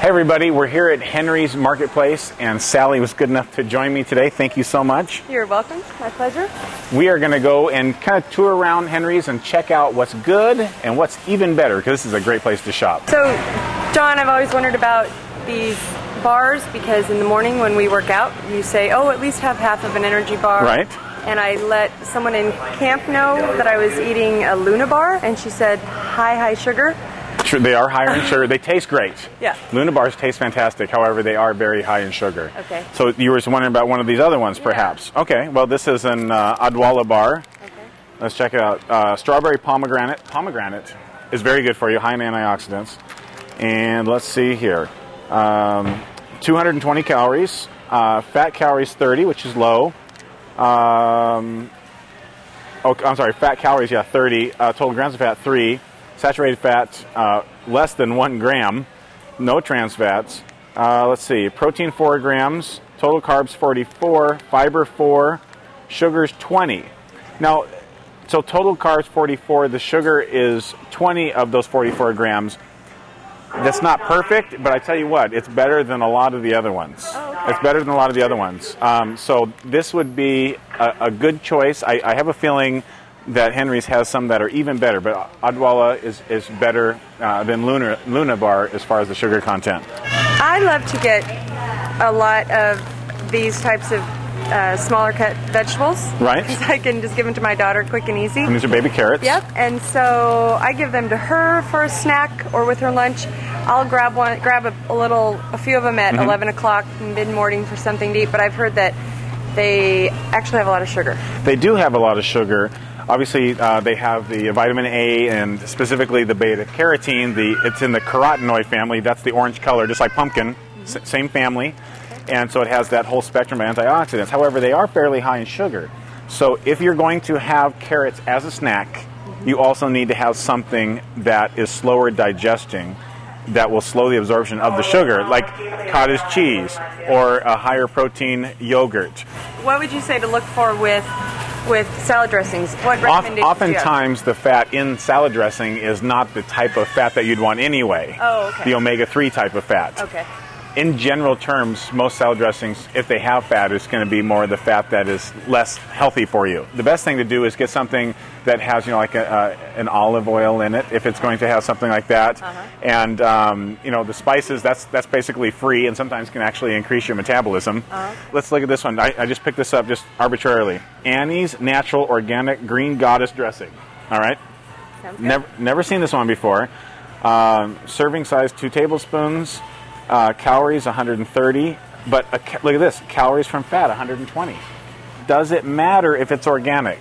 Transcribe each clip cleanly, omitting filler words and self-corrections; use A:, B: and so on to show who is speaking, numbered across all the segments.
A: Hey everybody, we're here at Henry's Marketplace and Sally was good enough to join me today. Thank you so much.
B: You're welcome. My pleasure.
A: We are going to go and kind of tour around Henry's and check out what's good and what's even better, because this is a great place to shop.
B: So, John, I've always wondered about these bars, because in the morning when we work out, you say, oh, at least have half of an energy bar.
A: Right.
B: And I let someone in camp know that I was eating a Luna bar, and she said, high sugar.
A: They are higher in sugar. They taste great.
B: Yeah.
A: Luna bars taste fantastic. However, they are very high in sugar.
B: Okay.
A: So you were wondering about one of these other ones, perhaps.
B: Yeah.
A: Okay. Well, this is an Odwalla bar.
B: Okay.
A: Let's check it out. Strawberry pomegranate. Pomegranate is very good for you, high in antioxidants. And let's see here. 220 calories. Fat calories 30, which is low. I'm sorry. Fat calories, 30. Total grams of fat 3. Saturated fat, less than 1 gram, no trans fats. Let's see, protein 4 grams, total carbs 44, fiber 4, sugars 20. Now, so total carbs 44, the sugar is 20 of those 44 grams. That's not perfect, but I tell you what, it's better than a lot of the other ones.
B: Oh, okay.
A: It's better than a lot of the other ones. So this would be a good choice. I have a feeling that Henry's has some that are even better, but Odwalla is better than Luna bar as far as the sugar content.
B: I love to get a lot of these types of smaller cut vegetables.
A: Right.
B: Because I can just give them to my daughter quick and easy.
A: And these are baby carrots.
B: Yep. And so I give them to her for a snack or with her lunch. I'll grab a few of them at 11 o'clock mid-morning for something to eat, but I've heard that they actually have a lot of sugar.
A: They do have a lot of sugar. Obviously, they have the vitamin A and specifically the beta-carotene. It's in the carotenoid family. That's the orange color, just like pumpkin, same family. And so it has that whole spectrum of antioxidants. However, they are fairly high in sugar. So if you're going to have carrots as a snack, you also need to have something that is slower digesting, that will slow the absorption of the sugar, like cottage cheese or a higher protein yogurt.
B: What would you say to look for with salad dressings? What recommendations do you have?
A: Oftentimes the fat in salad dressing is not the type of fat that you'd want anyway.
B: Oh, okay.
A: The omega-3 type of fat.
B: Okay.
A: In general terms, most salad dressings, if they have fat, it's going to be more the fat that is less healthy for you. The best thing to do is get something that has, like an olive oil in it, if it's going to have something like that. And, the spices, that's basically free and sometimes can actually increase your metabolism. Let's look at this one. I just picked this up just arbitrarily. Annie's Natural Organic Green Goddess Dressing. All right?
B: Sounds good.
A: Never seen this one before. Serving size 2 tablespoons. Calories 130, but look at this, calories from fat 120. Does it matter if it's organic?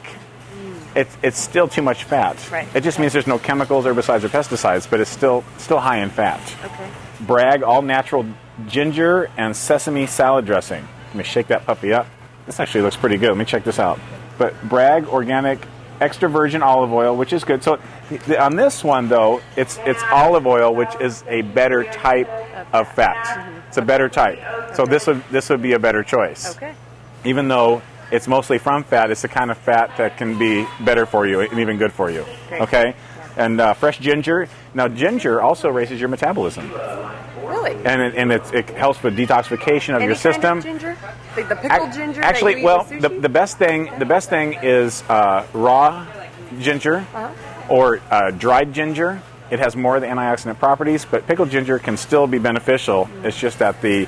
A: It's still too much fat.
B: Right.
A: It just means there's no chemicals, herbicides, or pesticides, but it's still high in fat.
B: Okay.
A: Bragg all natural ginger and sesame salad dressing. Let me shake that puppy up. This actually looks pretty good. Let me check this out. But Bragg organic extra virgin olive oil, which is good. So on this one though, it's olive oil, which is a better type of fat. It's a better type. So this would be a better choice.
B: Okay.
A: Even though it's mostly from fat, it's the kind of fat that can be better for you and even good for you.
B: Great.
A: Okay? And fresh ginger. Now ginger also raises your metabolism.
B: Really?
A: And it helps with detoxification of your system.
B: Kind of ginger? The pickled ginger?
A: Actually,
B: that you
A: well,
B: eat with
A: the best thing is raw ginger or dried ginger. It has more of the antioxidant properties, but pickled ginger can still be beneficial. It's just that the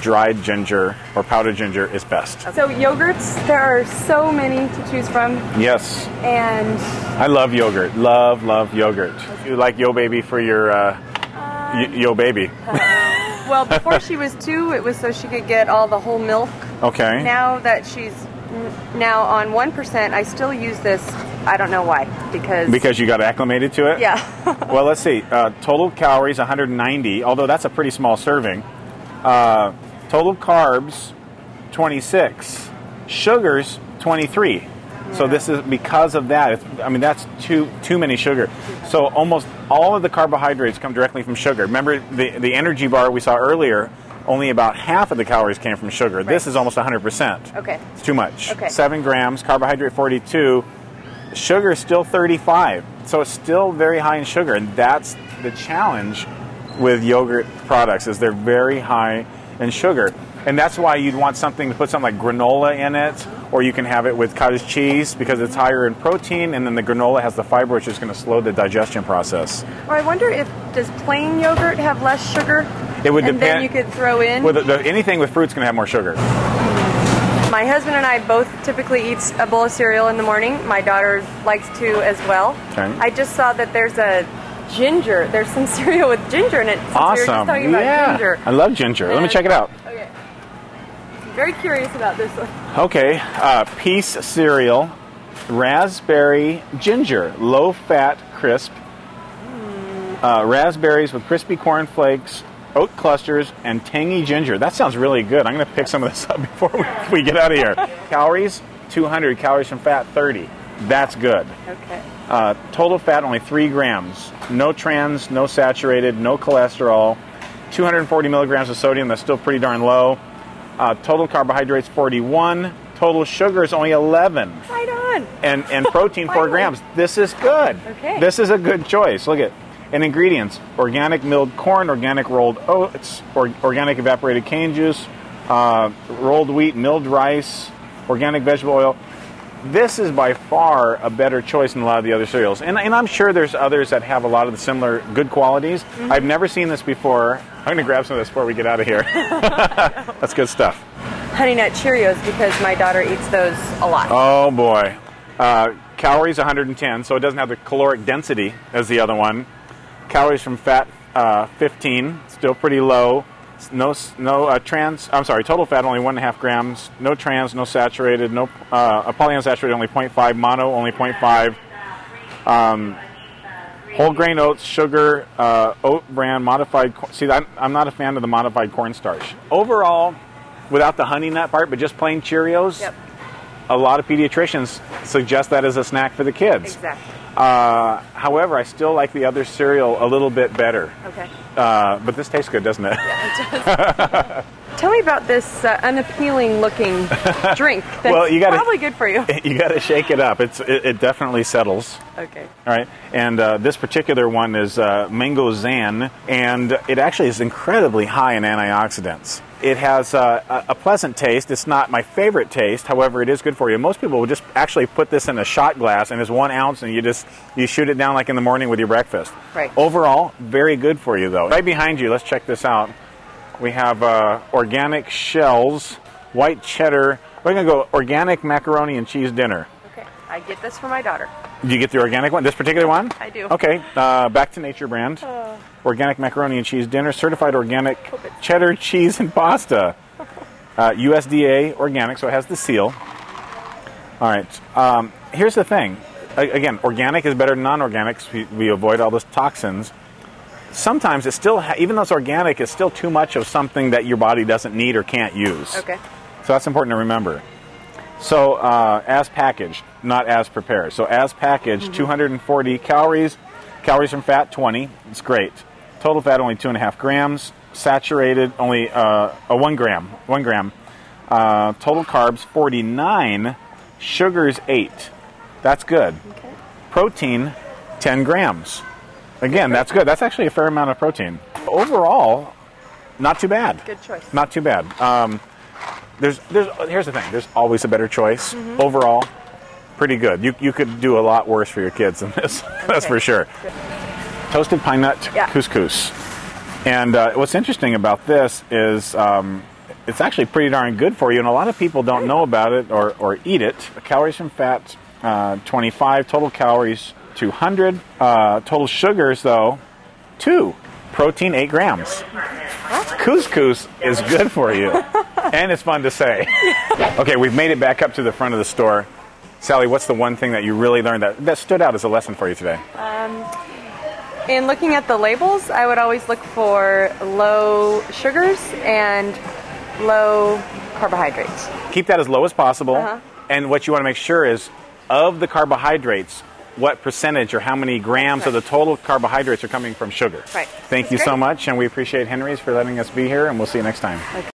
A: dried ginger or powdered ginger is best.
B: So yogurts, there are so many to choose from.
A: Yes.
B: And
A: I love yogurt. Love yogurt. You like Yo Baby for your Yo Baby.
B: Well, before she was 2, it was so she could get all the whole milk.
A: Okay.
B: Now that she's now on 1%, I still use this. I don't know why. Because
A: you got acclimated to it?
B: Yeah.
A: Well, let's see. Total calories 190, although that's a pretty small serving. Total carbs 26. Sugars 23. Yeah. So this is because of that. That's too many sugar. So almost all of the carbohydrates come directly from sugar. Remember the energy bar we saw earlier, only about half of the calories came from sugar. Right. This is almost 100%.
B: Okay.
A: It's too much.
B: Okay.
A: 7 grams, carbohydrate 42, sugar is still 35. So it's still very high in sugar, and that's the challenge with yogurt products is they're very high in sugar. And that's why you'd want something to put something like granola in it, or you can have it with cottage cheese because it's higher in protein, and then the granola has the fiber, which is going to slow the digestion process.
B: Or I wonder does plain yogurt have less sugar?
A: It would
B: and
A: depend.
B: Then you could throw in?
A: Anything with fruit's going to have more sugar.
B: My husband and I both typically eat a bowl of cereal in the morning. My daughter likes to as well.
A: Okay.
B: I just saw that there's some cereal with ginger in it.
A: Awesome.
B: We were just talking about ginger.
A: I love ginger. Let me check it out.
B: Okay. Very curious about this one.
A: Okay, Peace cereal, raspberry ginger, low-fat crisp, raspberries with crispy corn flakes, oat clusters, and tangy ginger. That sounds really good. I'm going to pick some of this up before we get out of here. Calories, 200. Calories from fat, 30. That's good.
B: Okay.
A: Total fat, only 3 grams. No trans, no saturated, no cholesterol. 240 milligrams of sodium. That's still pretty darn low. Total carbohydrates, 41. Total sugar is only 11.
B: Right on.
A: And protein, 4 grams. This is good.
B: Okay.
A: This is a good choice. Look at and ingredients: organic milled corn, organic rolled oats, organic evaporated cane juice, rolled wheat, milled rice, organic vegetable oil. This is by far a better choice than a lot of the other cereals. And I'm sure there's others that have a lot of the similar good qualities. Mm-hmm. I've never seen this before. I'm going to grab some of this before we get out of here. That's good stuff.
B: Honey Nut Cheerios, because my daughter eats those a lot.
A: Oh, boy. Calories, 110, so it doesn't have the caloric density as the other one. Calories from fat, 15, still pretty low. Total fat only 1.5 grams. No trans, no saturated, no polyunsaturated, only 0.5. Mono, only 0.5. Whole grain oats, sugar, oat bran, modified. See, I'm not a fan of the modified cornstarch. Overall, without the honey nut part, but just plain Cheerios,
B: yep.
A: A lot of pediatricians suggest that as a snack for the kids.
B: Exactly.
A: However, I still like the other cereal a little bit better.
B: Okay.
A: But this tastes good, doesn't it?
B: Yeah, it does. Tell me about this unappealing-looking drink. That's probably good for you.
A: You got to shake it up. It definitely settles.
B: Okay.
A: All right. And this particular one is Mango Zan, and it actually is incredibly high in antioxidants. It has a pleasant taste. It's not my favorite taste. However, it is good for you. Most people will just actually put this in a shot glass, and it's 1 ounce, and you shoot it down like in the morning with your breakfast.
B: Right.
A: Overall, very good for you, though. Right behind you, let's check this out. We have organic shells, white cheddar. We're going to go organic macaroni and cheese dinner.
B: Okay. I get this for my daughter.
A: Do you get the organic one? This particular one?
B: I do.
A: Okay. Back to Nature brand. Organic macaroni and cheese dinner. Certified organic cheddar cheese and pasta. USDA organic, so it has the seal. All right. Here's the thing. Again, organic is better than non-organic. We avoid all those toxins. Sometimes it's still, even though it's organic, it's still too much of something that your body doesn't need or can't use.
B: Okay.
A: So that's important to remember. So as packaged, not as prepared. So as packaged, 240 calories. Calories from fat, 20. It's great. Total fat, only 2.5 grams. Saturated, only 1 gram. 1 gram. Total carbs, 49. Sugars, 8. That's good.
B: Okay.
A: Protein, 10 grams. Again, that's good. That's actually a fair amount of protein. Overall, not too bad.
B: Good choice.
A: Not too bad. Here's the thing. There's always a better choice. Overall, pretty good. You could do a lot worse for your kids than this. Okay. That's for sure. Good. Toasted pine nut couscous. And what's interesting about this is it's actually pretty darn good for you, and a lot of people don't know about it or eat it. Calories from fat, 25. Total calories, 200. Total sugars, though, 2. Protein, 8 grams. Couscous is good for you. And it's fun to say. Okay, we've made it back up to the front of the store. Sally, what's the one thing that you really learned that stood out as a lesson for you today?
B: In looking at the labels, I would always look for low sugars and low carbohydrates.
A: Keep that as low as possible. And what you want to make sure is, of the carbohydrates, what percentage or how many grams of the total carbohydrates are coming from sugar.
B: Right.
A: Thank you so much, and we appreciate Henry's for letting us be here, and we'll see you next time. Okay.